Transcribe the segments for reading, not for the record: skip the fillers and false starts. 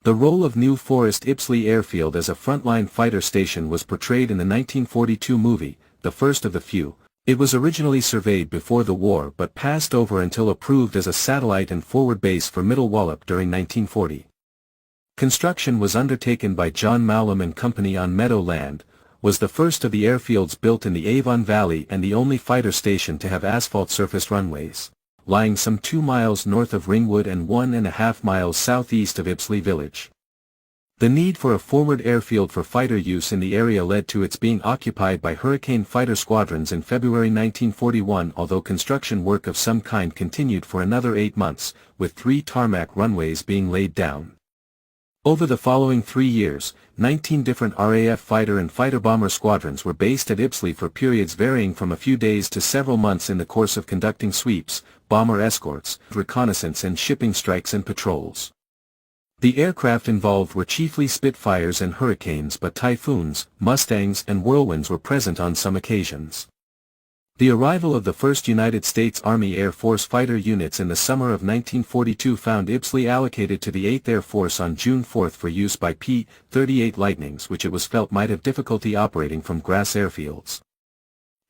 The role of New Forest Ibsley Airfield as a frontline fighter station was portrayed in the 1942 movie, the first of the few. It was originally surveyed before the war but passed over until approved as a satellite and forward base for Middle Wallop during 1940. Construction was undertaken by John Mowlam and Company on meadow land, was the first of the airfields built in the Avon Valley and the only fighter station to have asphalt-surfaced runways, lying some 2 miles north of Ringwood and 1.5 miles southeast of Ibsley Village. The need for a forward airfield for fighter use in the area led to its being occupied by Hurricane fighter squadrons in February 1941, although construction work of some kind continued for another 8 months, with 3 tarmac runways being laid down. Over the following 3 years, 19 different RAF fighter and fighter-bomber squadrons were based at Ibsley for periods varying from a few days to several months in the course of conducting sweeps, bomber escorts, reconnaissance and shipping strikes and patrols. The aircraft involved were chiefly Spitfires and Hurricanes, but Typhoons, Mustangs and Whirlwinds were present on some occasions. The arrival of the 1st United States Army Air Force fighter units in the summer of 1942 found Ibsley allocated to the 8th Air Force on June 4 for use by P-38 Lightnings, which it was felt might have difficulty operating from grass airfields.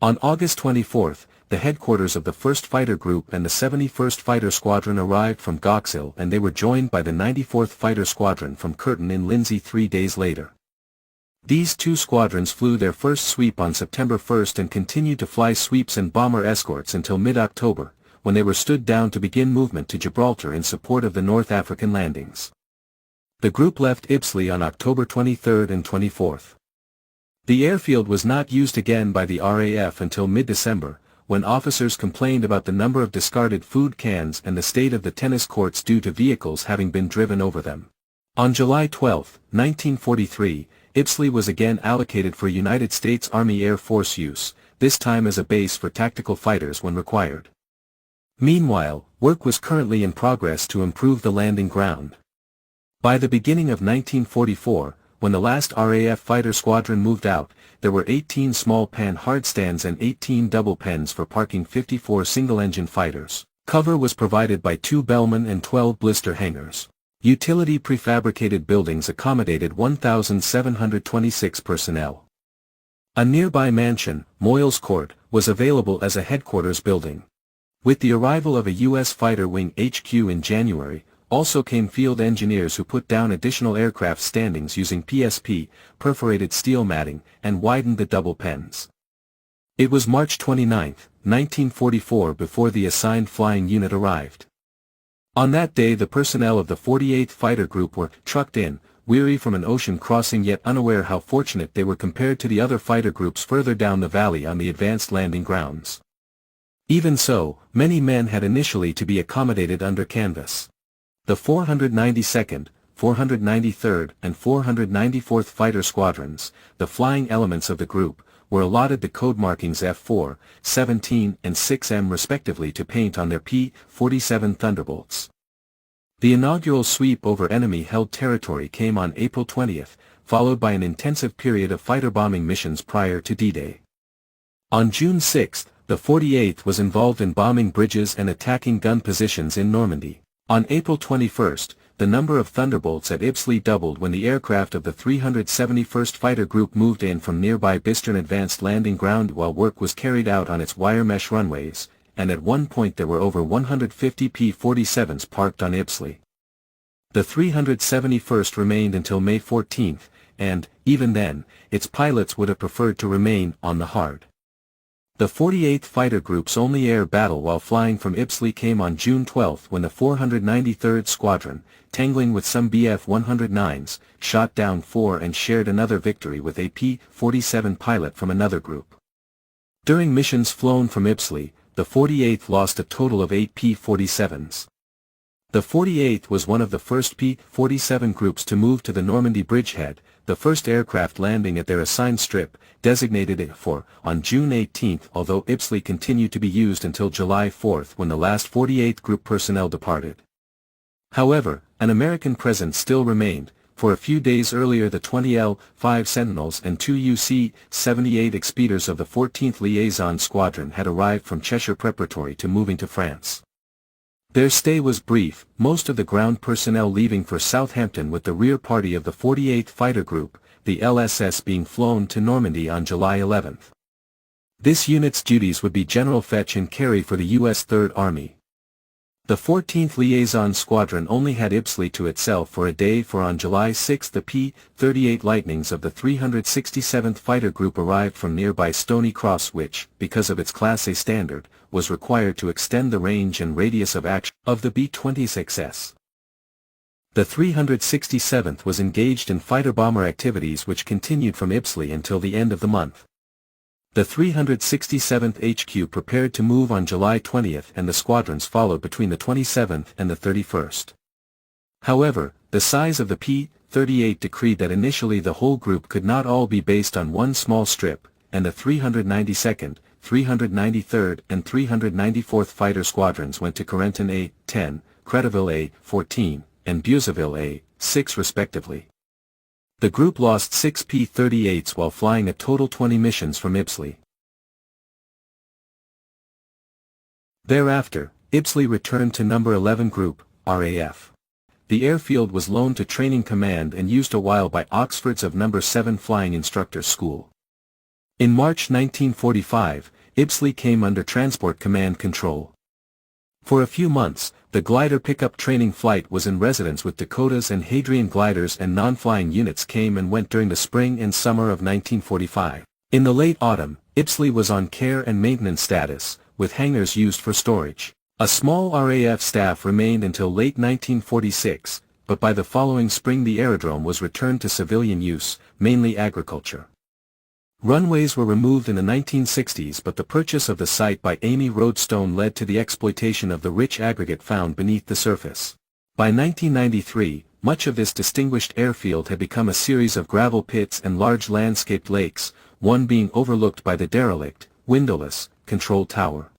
On August 24, the headquarters of the 1st Fighter Group and the 71st Fighter Squadron arrived from Goxhill, and they were joined by the 94th Fighter Squadron from Curtin in Lindsay 3 days later. These 2 squadrons flew their first sweep on September 1 and continued to fly sweeps and bomber escorts until mid-October, when they were stood down to begin movement to Gibraltar in support of the North African landings. The group left Ibsley on October 23 and 24. The airfield was not used again by the RAF until mid-December, when officers complained about the number of discarded food cans and the state of the tennis courts due to vehicles having been driven over them. On July 12, 1943, Ibsley was again allocated for United States Army Air Force use, this time as a base for tactical fighters when required. Meanwhile, work was currently in progress to improve the landing ground. By the beginning of 1944, when the last RAF fighter squadron moved out, there were 18 small pan hardstands and 18 double pens for parking 54 single-engine fighters. Cover was provided by 2 Bellman and 12 blister hangars. Utility prefabricated buildings accommodated 1,726 personnel. A nearby mansion, Moyles Court, was available as a headquarters building. With the arrival of a U.S. Fighter Wing HQ in January, also came field engineers who put down additional aircraft standings using PSP, perforated steel matting, and widened the double pens. It was March 29, 1944 before the assigned flying unit arrived. On that day the personnel of the 48th Fighter Group were trucked in, weary from an ocean crossing yet unaware how fortunate they were compared to the other fighter groups further down the valley on the advanced landing grounds. Even so, many men had initially to be accommodated under canvas. The 492nd, 493rd and 494th Fighter Squadrons, the flying elements of the group, were allotted the code markings F4, 17 and 6M respectively to paint on their P-47 Thunderbolts. The inaugural sweep over enemy-held territory came on April 20, followed by an intensive period of fighter bombing missions prior to D-Day. On June 6, the 48th was involved in bombing bridges and attacking gun positions in Normandy. On April 21, the number of Thunderbolts at Ibsley doubled when the aircraft of the 371st Fighter Group moved in from nearby Bistern Advanced Landing Ground while work was carried out on its wire mesh runways, and at one point there were over 150 P-47s parked on Ibsley. The 371st remained until May 14, and, even then, its pilots would have preferred to remain on the hard. The 48th Fighter Group's only air battle while flying from Ibsley came on June 12 when the 493rd Squadron, tangling with some Bf-109s, shot down 4 and shared another victory with a P-47 pilot from another group. During missions flown from Ibsley, the 48th lost a total of 8 P-47s. The 48th was one of the first P-47 groups to move to the Normandy bridgehead, the first aircraft landing at their assigned strip, designated A4, on June 18, although Ibsley continued to be used until July 4 when the last 48th Group personnel departed. However, an American presence still remained. For a few days earlier the 20L-5 Sentinels and 2 UC-78 Expeditors of the 14th Liaison Squadron had arrived from Cheshire preparatory to moving to France. Their stay was brief, most of the ground personnel leaving for Southampton with the rear party of the 48th Fighter Group, the LSS, being flown to Normandy on July 11. This unit's duties would be general fetch and carry for the U.S. Third Army. The 14th Liaison Squadron only had Ibsley to itself for a day, for on July 6 the P-38 Lightnings of the 367th Fighter Group arrived from nearby Stony Cross, which, because of its Class A standard, was required to extend the range and radius of action of the B-26s. The 367th was engaged in fighter-bomber activities which continued from Ibsley until the end of the month. The 367th HQ prepared to move on July 20 and the squadrons followed between the 27th and the 31st. However, the size of the P-38 decreed that initially the whole group could not all be based on one small strip, and the 392nd, 393rd and 394th Fighter Squadrons went to Corentin A-10, Cretteville A-14, and Buzzaville A-6 respectively. The group lost 6 P-38s while flying a total 20 missions from Ibsley. Thereafter, Ibsley returned to No. 11 Group, RAF. The airfield was loaned to Training Command and used a while by Oxford's of No. 7 Flying Instructors School. In March 1945, Ibsley came under Transport Command control. For a few months, the glider pickup training flight was in residence with Dakotas and Hadrian gliders, and non-flying units came and went during the spring and summer of 1945. In the late autumn, Ibsley was on care and maintenance status, with hangars used for storage. A small RAF staff remained until late 1946, but by the following spring the aerodrome was returned to civilian use, mainly agriculture. Runways were removed in the 1960s, but the purchase of the site by Amy Roadstone led to the exploitation of the rich aggregate found beneath the surface. By 1993, much of this distinguished airfield had become a series of gravel pits and large landscaped lakes, one being overlooked by the derelict, windowless, control tower.